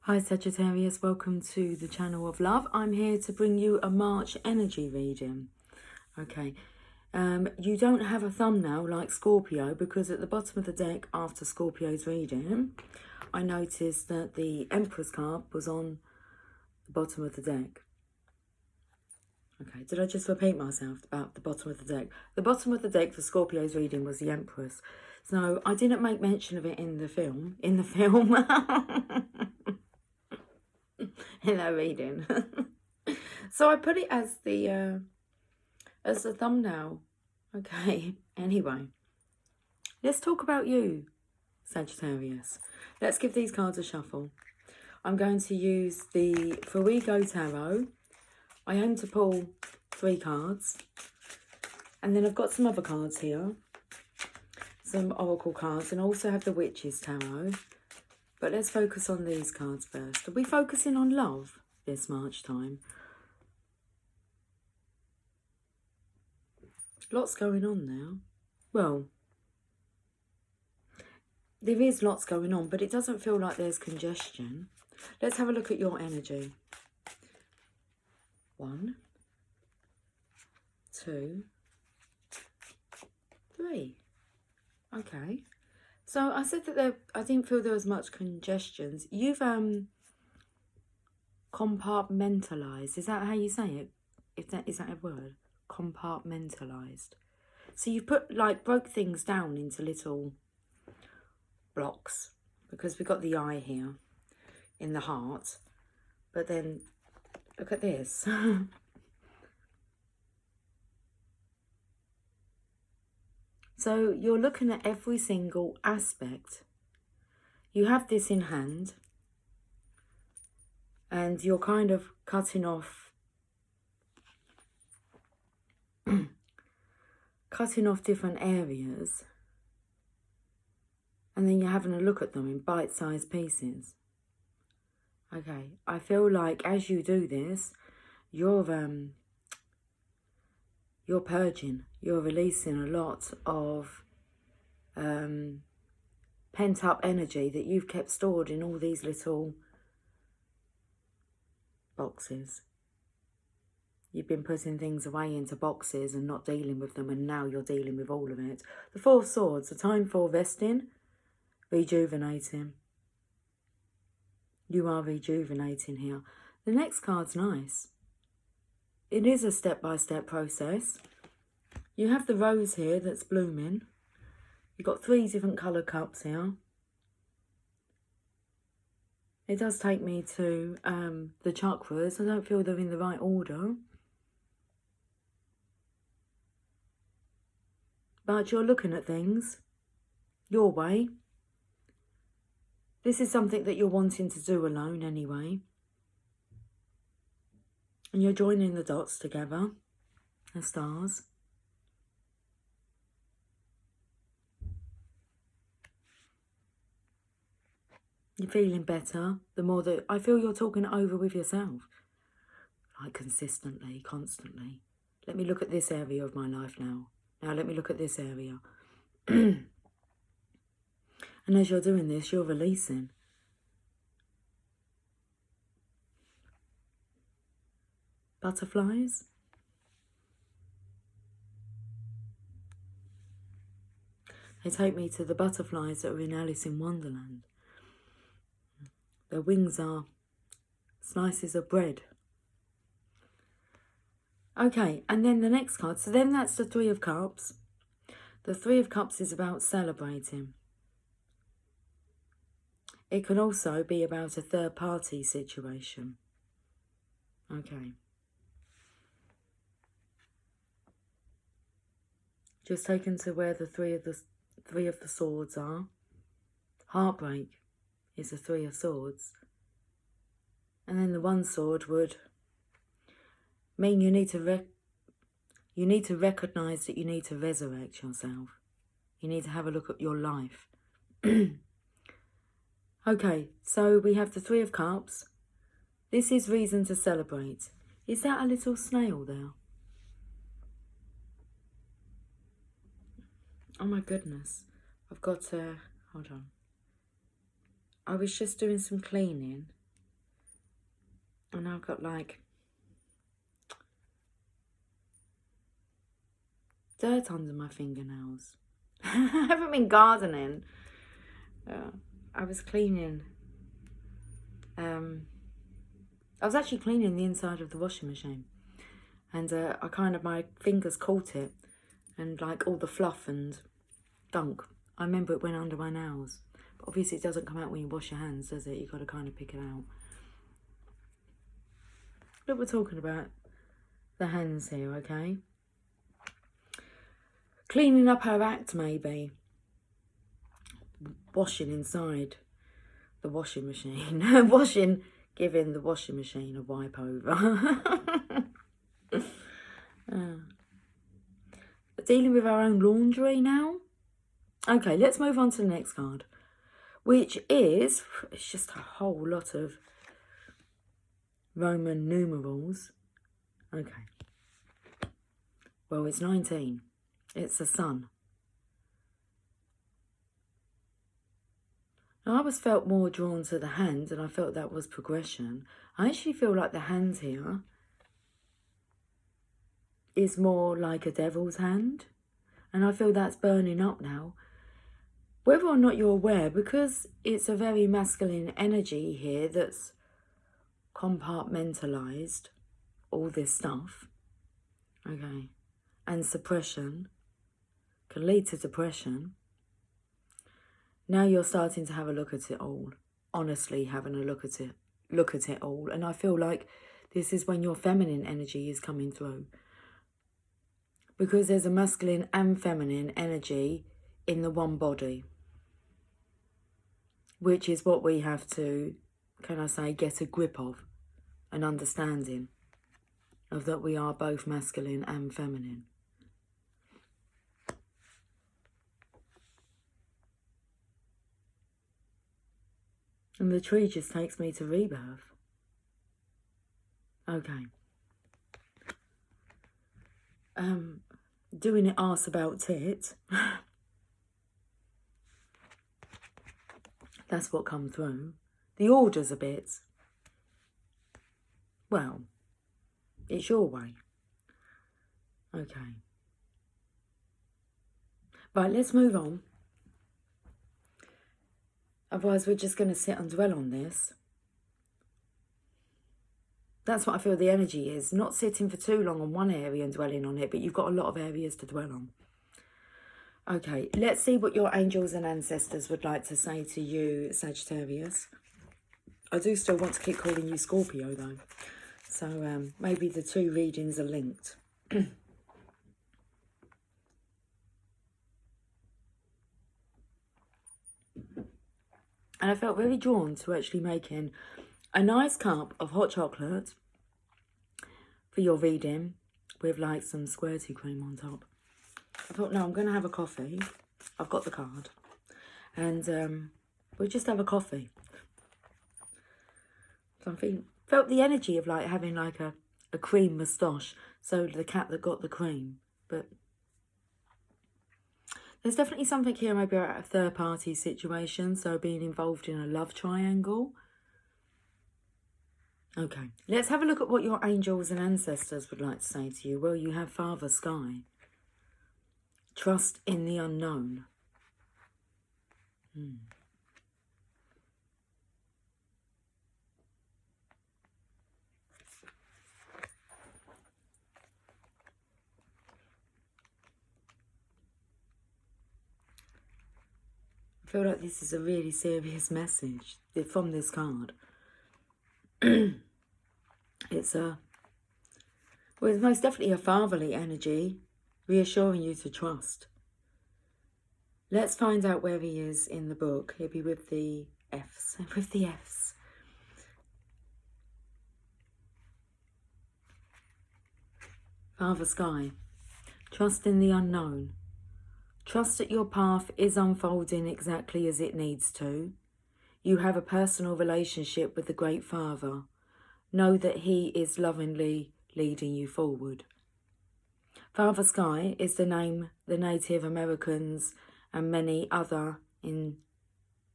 Hi Sagittarius, welcome to the channel of love. I'm here to bring you a March energy reading. Okay, you don't have a thumbnail like Scorpio because at the bottom of the deck after Scorpio's reading, I noticed that the Empress card was on the bottom of the deck. Okay, did I just repeat myself about the bottom of the deck? The bottom of the deck for Scorpio's reading was the Empress. So I didn't make mention of it in the film. In that reading. So I put it as the thumbnail. Okay, anyway. Let's talk about you, Sagittarius. Let's give these cards a shuffle. I'm going to use the Fuego Tarot. I aim to pull 3 cards. And then I've got some other cards here. Some Oracle cards. And I also have the Witch's Tarot. But let's focus on these cards first. Are we focusing on love this March time? Lots going on now. Well, there is lots going on, but it doesn't feel like there's congestion. Let's have a look at your energy. 1, 2, 3. Okay. So I said that I didn't feel there was much congestion. You've compartmentalized. Is that how you say it? Is that a word? Compartmentalized. So you've broke things down into little blocks, because we've got the eye here in the heart, but then look at this. So you're looking at every single aspect. You have this in hand and you're kind of cutting off different areas, and then you're having a look at them in bite-sized pieces. Okay, I feel like as you do this, you're purging, you're releasing a lot of pent-up energy that you've kept stored in all these little boxes. You've been putting things away into boxes and not dealing with them, and now you're dealing with all of it. The 4 of Swords, a time for resting, rejuvenating. You are rejuvenating here. The next card's nice. It is a step-by-step process. You have the rose here that's blooming. You've got 3 different colour cups here. It does take me to the chakras. I don't feel they're in the right order. But you're looking at things your way. This is something that you're wanting to do alone anyway. And you're joining the dots together, the stars. You're feeling better. The more that I feel you're talking it over with yourself. Like consistently, constantly. Let me look at this area of my life now. Now let me look at this area. And as you're doing this, you're releasing. Butterflies. They take me to the butterflies that are in Alice in Wonderland. Their wings are slices of bread. Okay, and then the next card. So then that's the 3 of Cups. The 3 of Cups is about celebrating. It can also be about a third-party situation. Okay. Just taken to where the 3 of the Swords are. Heartbreak is the 3 of Swords. And then the 1 sword would mean you need to recognise that you need to resurrect yourself. You need to have a look at your life. Okay, so we have the 3 of Cups. This is reason to celebrate. Is that a little snail there? Oh my goodness. I've got to... Hold on. I was just doing some cleaning And I've got like dirt under my fingernails. I haven't been gardening. I was cleaning. I was actually cleaning the inside of the washing machine. And I kind of, my fingers caught it. And like all the fluff and gunk. I remember it went under my nails. But obviously it doesn't come out when you wash your hands, does it? You've got to kind of pick it out. Look, we're talking about the hands here, okay? Cleaning up our act, maybe. Washing inside the washing machine. Washing, giving the washing machine a wipe over. Dealing with our own laundry now. Okay, let's move on to the next card. Which is, it's just a whole lot of Roman numerals. Okay. Well, it's 19. It's the sun. Now, I always felt more drawn to the hand, and I felt that was progression. I actually feel like the hand here is more like a devil's hand. And I feel that's burning up now. Whether or not you're aware, because it's a very masculine energy here that's compartmentalized all this stuff. Okay. And suppression can lead to depression. Now you're starting to have a look at it all. Honestly, having a look at it all. And I feel like this is when your feminine energy is coming through. Because there's a masculine and feminine energy in the one body. Which is what we have to, can I say, get a grip of. An understanding of that we are both masculine and feminine. And the tree just takes me to rebirth. Okay. Doing it arse about tit. That's what come through. The order's a bit. Well, it's your way. Okay. Right, let's move on. Otherwise, we're just going to sit and dwell on this. That's what I feel the energy is. Not sitting for too long on one area and dwelling on it, but you've got a lot of areas to dwell on. Okay, let's see what your angels and ancestors would like to say to you, Sagittarius. I do still want to keep calling you Scorpio, though. So maybe the two readings are linked. And I felt very drawn to actually making a nice cup of hot chocolate for your reading with like some squirty cream on top. I thought, no, I'm going to have a coffee. I've got the card. And we'll just have a coffee. Something. Felt the energy of like having like a cream moustache. So the cat that got the cream. But there's definitely something here maybe about a third party situation. So being involved in a love triangle. Okay, let's have a look at what your angels and ancestors would like to say to you. Well, you have Father Sky. Trust in the unknown. I feel like this is a really serious message from this card. It's most definitely a fatherly energy, reassuring you to trust. Let's find out where he is in the book. He'll be with the Fs. With the Fs. Father Sky. Trust in the unknown. Trust that your path is unfolding exactly as it needs to. You have a personal relationship with the Great Father. Know that he is lovingly leading you forward. Father Sky is the name the Native Americans and many other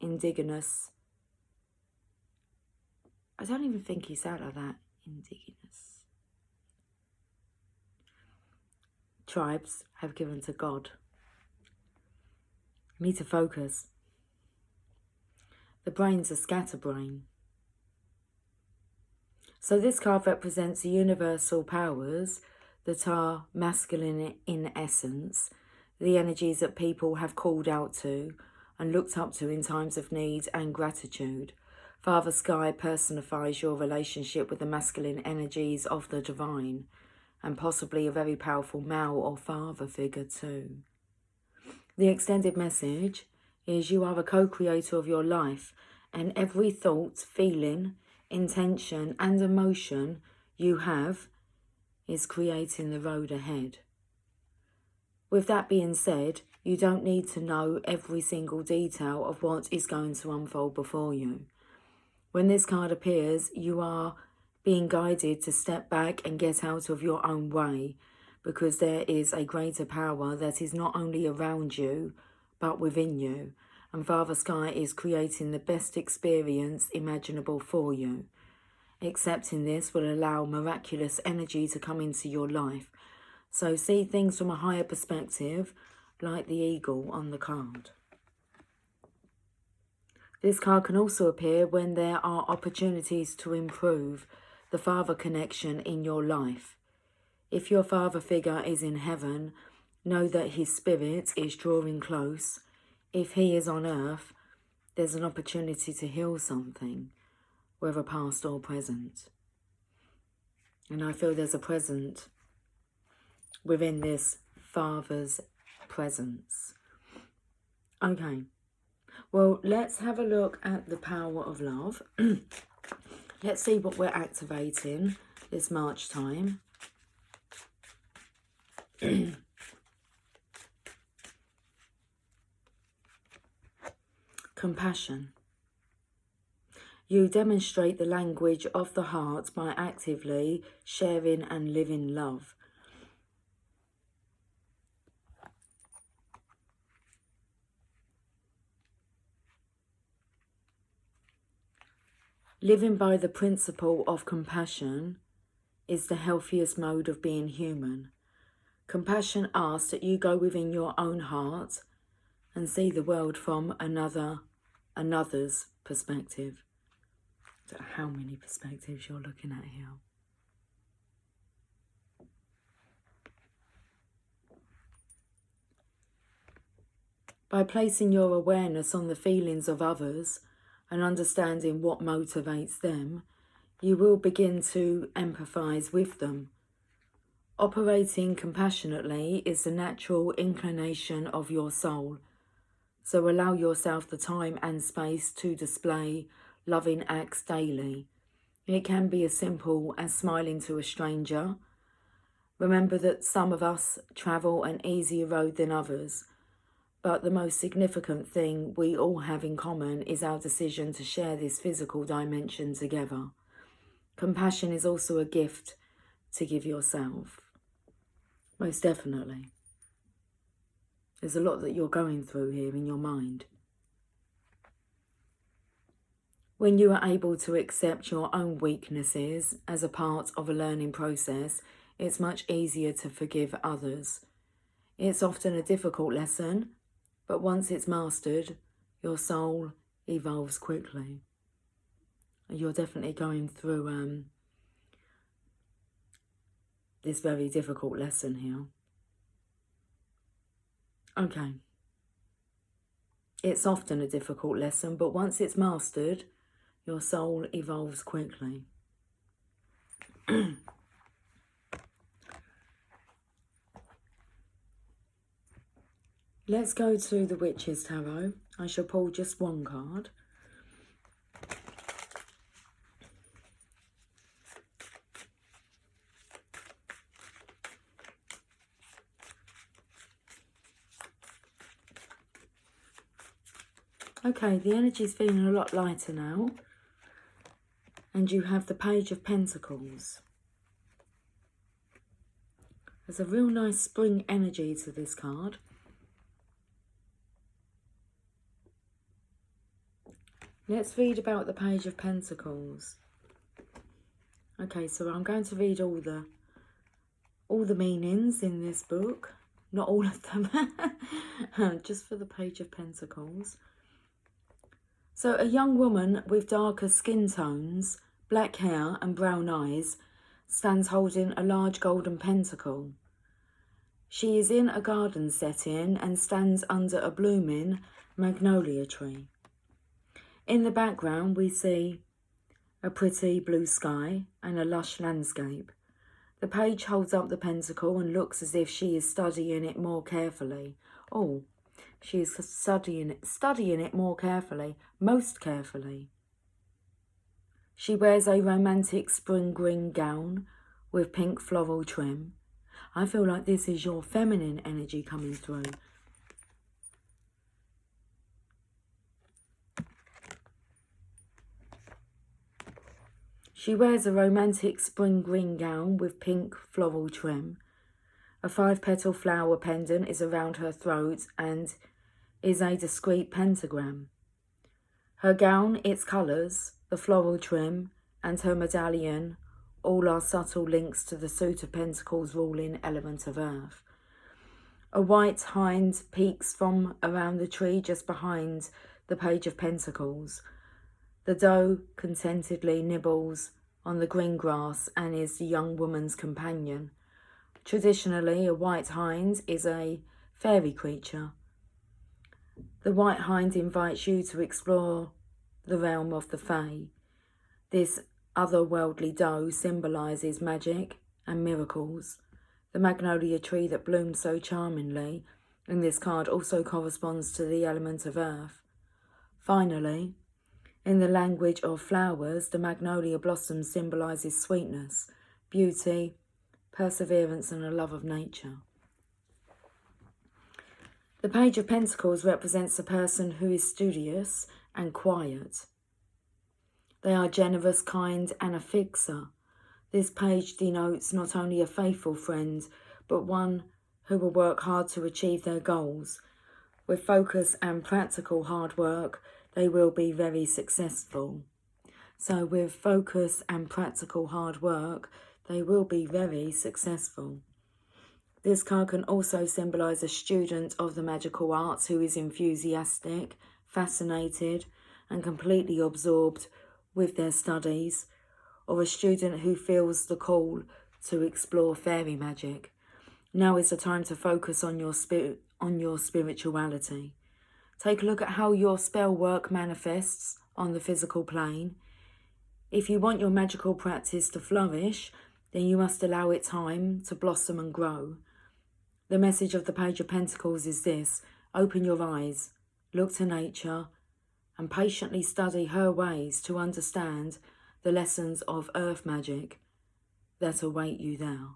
indigenous, I don't even think he sounded like that. Indigenous. Tribes have given to God. You need to focus. The brain's a scatterbrain. So this card represents the universal powers that are masculine in essence, the energies that people have called out to and looked up to in times of need and gratitude. Father Sky personifies your relationship with the masculine energies of the divine, and possibly a very powerful male or father figure too. The extended message is you are a co-creator of your life, and every thought, feeling, intention and emotion you have is creating the road ahead. With that being said, you don't need to know every single detail of what is going to unfold before you. When this card appears, you are being guided to step back and get out of your own way, because there is a greater power that is not only around you, but within you. And Father Sky is creating the best experience imaginable for you. Accepting this will allow miraculous energy to come into your life. So see things from a higher perspective, like the eagle on the card. This card can also appear when there are opportunities to improve the father connection in your life. If your father figure is in heaven, know that his spirit is drawing close. If he is on earth, there's an opportunity to heal something, whether past or present. And I feel there's a present within this father's presence. Okay, well, let's have a look at the power of love. Let's see what we're activating this March time. Compassion. You demonstrate the language of the heart by actively sharing and living love. Living by the principle of compassion is the healthiest mode of being human. Compassion asks that you go within your own heart and see the world from another's perspective. I don't know how many perspectives you're looking at here. By placing your awareness on the feelings of others and understanding what motivates them, you will begin to empathise with them. Operating compassionately is the natural inclination of your soul, so allow yourself the time and space to display loving acts daily. It can be as simple as smiling to a stranger. Remember that some of us travel an easier road than others, but the most significant thing we all have in common is our decision to share this physical dimension together. Compassion is also a gift to give yourself. Most definitely. There's a lot that you're going through here in your mind. When you are able to accept your own weaknesses as a part of a learning process, it's much easier to forgive others. It's often a difficult lesson, but once it's mastered, your soul evolves quickly. You're definitely going through this very difficult lesson here. Okay. It's often a difficult lesson, but once it's mastered, your soul evolves quickly. Let's go to the Witch's Tarot. I shall pull just one card. Okay, the energy's feeling a lot lighter now. And you have the Page of Pentacles. There's a real nice spring energy to this card. Let's read about the Page of Pentacles. Okay, so I'm going to read all the meanings in this book. Not all of them, just for the Page of Pentacles. So a young woman with darker skin tones, black hair and brown eyes stands holding a large golden pentacle. She is in a garden setting and stands under a blooming magnolia tree. In the background we see a pretty blue sky and a lush landscape. The page holds up the pentacle and looks as if she is studying it more carefully. Oh, she is studying it more carefully, most carefully. She wears a romantic spring green gown with pink floral trim. I feel like this is your feminine energy coming through. She wears a romantic spring green gown with pink floral trim. A 5-petal flower pendant is around her throat and is a discreet pentagram. Her gown, its colours, the floral trim, and her medallion all are subtle links to the suit of pentacles ruling element of earth. A white hind peeks from around the tree just behind the Page of Pentacles. The doe contentedly nibbles on the green grass and is the young woman's companion. Traditionally, a white hind is a fairy creature. The white hind invites you to explore the realm of the fae. This otherworldly doe symbolises magic and miracles. The magnolia tree that blooms so charmingly in this card also corresponds to the element of earth. Finally, in the language of flowers, the magnolia blossom symbolises sweetness, beauty, perseverance and a love of nature. The Page of Pentacles represents a person who is studious and quiet. They are generous, kind and a fixer. This page denotes not only a faithful friend, but one who will work hard to achieve their goals. With focus and practical hard work, they will be very successful. So with focus and practical hard work, they will be very successful. This card can also symbolise a student of the magical arts who is enthusiastic, fascinated, and completely absorbed with their studies, or a student who feels the call to explore fairy magic. Now is the time to focus on your spirituality. Take a look at how your spell work manifests on the physical plane. If you want your magical practice to flourish, then you must allow it time to blossom and grow. The message of the Page of Pentacles is this: open your eyes, look to nature, and patiently study her ways to understand the lessons of earth magic that await you there.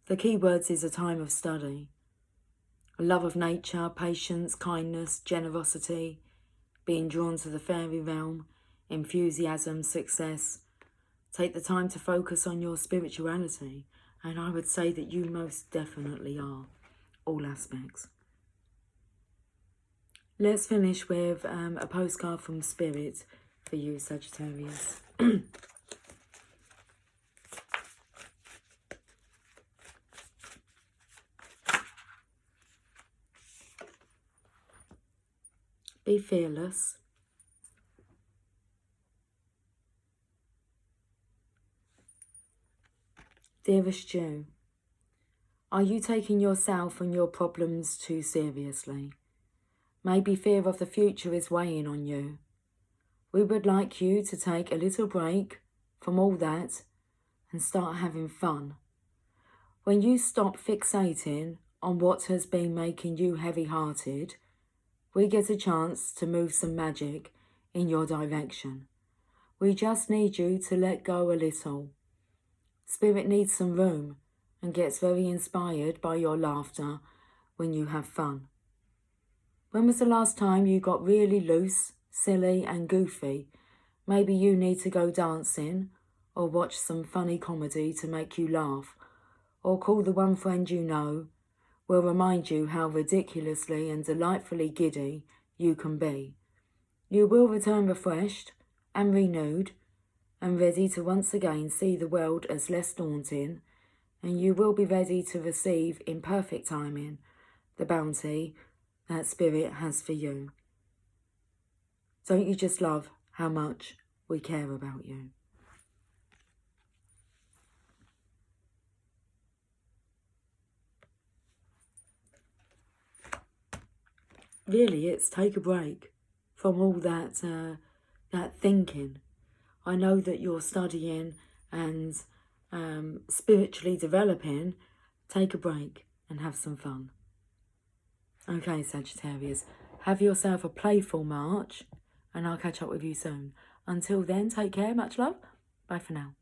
The key words is a time of study. A love of nature, patience, kindness, generosity, being drawn to the fairy realm, enthusiasm, success. Take the time to focus on your spirituality, and I would say that you most definitely are, all aspects. Let's finish with a postcard from Spirit for you, Sagittarius. Be fearless. Dearest Jew, are you taking yourself and your problems too seriously? Maybe fear of the future is weighing on you. We would like you to take a little break from all that and start having fun. When you stop fixating on what has been making you heavy-hearted, we get a chance to move some magic in your direction. We just need you to let go a little. Spirit needs some room and gets very inspired by your laughter when you have fun. When was the last time you got really loose, silly and goofy? Maybe you need to go dancing or watch some funny comedy to make you laugh, or call the one friend you know will remind you how ridiculously and delightfully giddy you can be. You will return refreshed and renewed and ready to once again see the world as less daunting, and you will be ready to receive in perfect timing the bounty that Spirit has for you. Don't you just love how much we care about you? Really, it's take a break from all that thinking. I know that you're studying and spiritually developing. Take a break and have some fun. Okay, Sagittarius, have yourself a playful March, and I'll catch up with you soon. Until then, take care, much love. Bye for now.